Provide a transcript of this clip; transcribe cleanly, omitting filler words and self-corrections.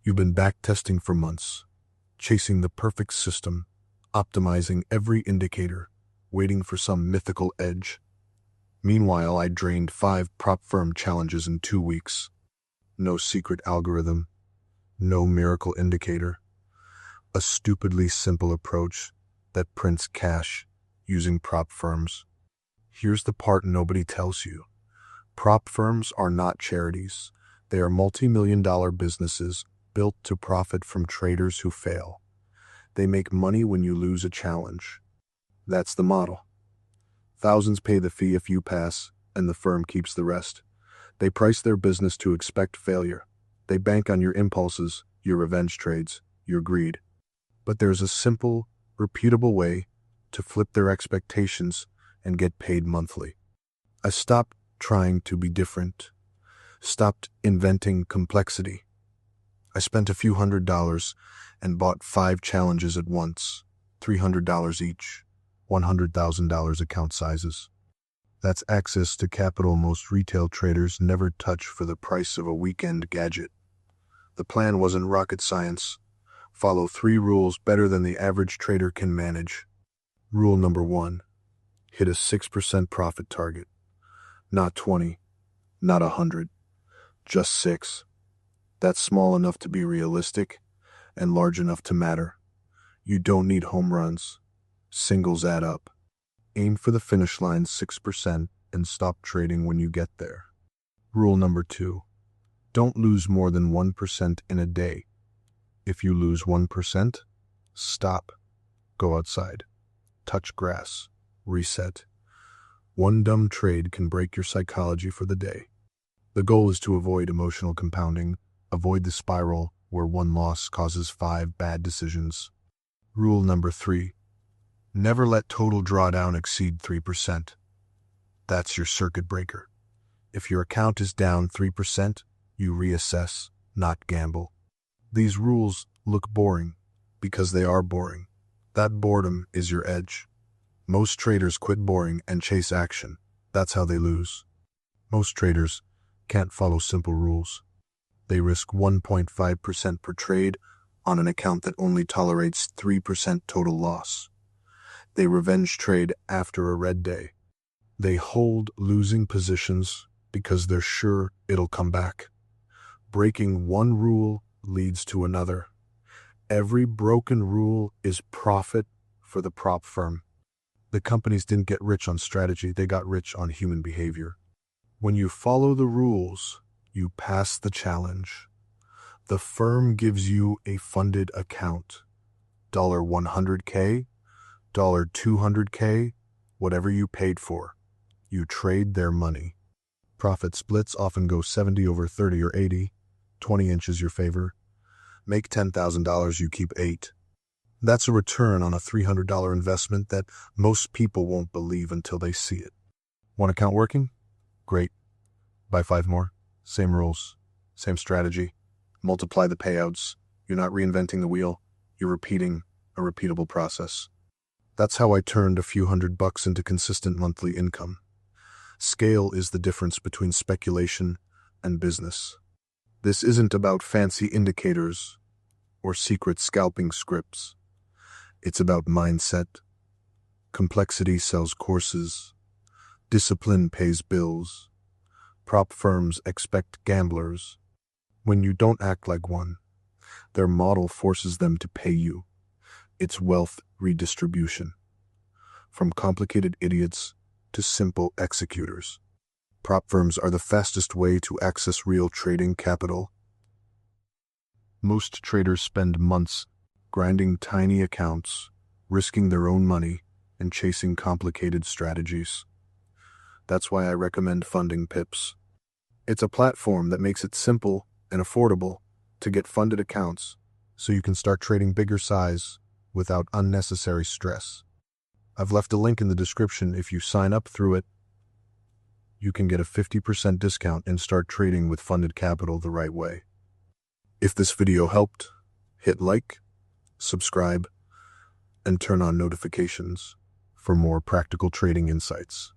You've been backtesting for months, chasing the perfect system, optimizing every indicator, waiting for some mythical edge. Meanwhile, I drained 5 prop firm challenges in 2 weeks. No secret algorithm, no miracle indicator. A stupidly simple approach that prints cash using prop firms. Here's the part nobody tells you. Prop firms are not charities. They are multi-million-dollar businesses built to profit from traders who fail. They make money when you lose a challenge. That's the model. Thousands pay the fee if you pass, and the firm keeps the rest. They price their business to expect failure. They bank on your impulses, your revenge trades, your greed. But there's a simple, repeatable way to flip their expectations and get paid monthly. I stopped trying to be different, stopped inventing complexity. I spent a few $100s and bought 5 challenges at once, $300 each, $100,000 account sizes. That's access to capital most retail traders never touch for the price of a weekend gadget. The plan wasn't rocket science. Follow 3 rules better than the average trader can manage. Rule number 1, hit a 6% profit target. Not 20, not 100, just 6. That's small enough to be realistic and large enough to matter. You don't need home runs. Singles add up. Aim for the finish line 6% and stop trading when you get there. Rule number 2, don't lose more than 1% in a day. If you lose 1%, stop. Go outside. Touch grass. Reset. One dumb trade can break your psychology for the day. The goal is to avoid emotional compounding, avoid the spiral where one loss causes 5 bad decisions. Rule number 3, never let total drawdown exceed 3%. That's your circuit breaker. If your account is down 3%, you reassess, not gamble. These rules look boring because they are boring. That boredom is your edge. Most traders quit boring and chase action. That's how they lose. Most traders can't follow simple rules. They risk 1.5% per trade on an account that only tolerates 3% total loss. They revenge trade after a red day. They hold losing positions because they're sure it'll come back. Breaking one rule leads to another. Every broken rule is profit for the prop firm. The companies didn't get rich on strategy, they got rich on human behavior. When you follow the rules, you pass the challenge. The firm gives you a funded account. $100K, $200K, whatever you paid for. You trade their money. Profit splits often go 70 over 30 or 80, 20 inches your favor. Make $10,000, you keep 8. That's a return on a $300 investment that most people won't believe until they see it. One account working? Great. Buy 5 more. Same rules. Same strategy. Multiply the payouts. You're not reinventing the wheel. You're repeating a repeatable process. That's how I turned a few $100 into consistent monthly income. Scale is the difference between speculation and business. This isn't about fancy indicators or secret scalping scripts. It's about mindset. Complexity sells courses. Discipline pays bills. Prop firms expect gamblers. When you don't act like one, their model forces them to pay you. It's wealth redistribution. From complicated idiots to simple executors. Prop firms are the fastest way to access real trading capital. Most traders spend months grinding tiny accounts, risking their own money, and chasing complicated strategies. That's why I recommend funding Pips. It's a platform that makes it simple and affordable to get funded accounts so you can start trading bigger size without unnecessary stress. I've left a link in the description. If you sign up through it, you can get a 50% discount and start trading with funded capital the right way. If this video helped, hit like, subscribe, and turn on notifications for more practical trading insights.